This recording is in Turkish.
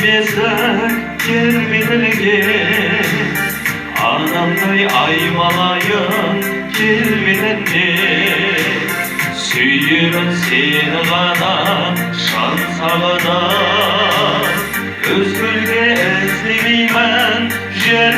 Bilmesek gelmedilerge Anamday aymalayın gelmedilerge Süyürün seni gana şan sağına Özgürge ezlemeymen jer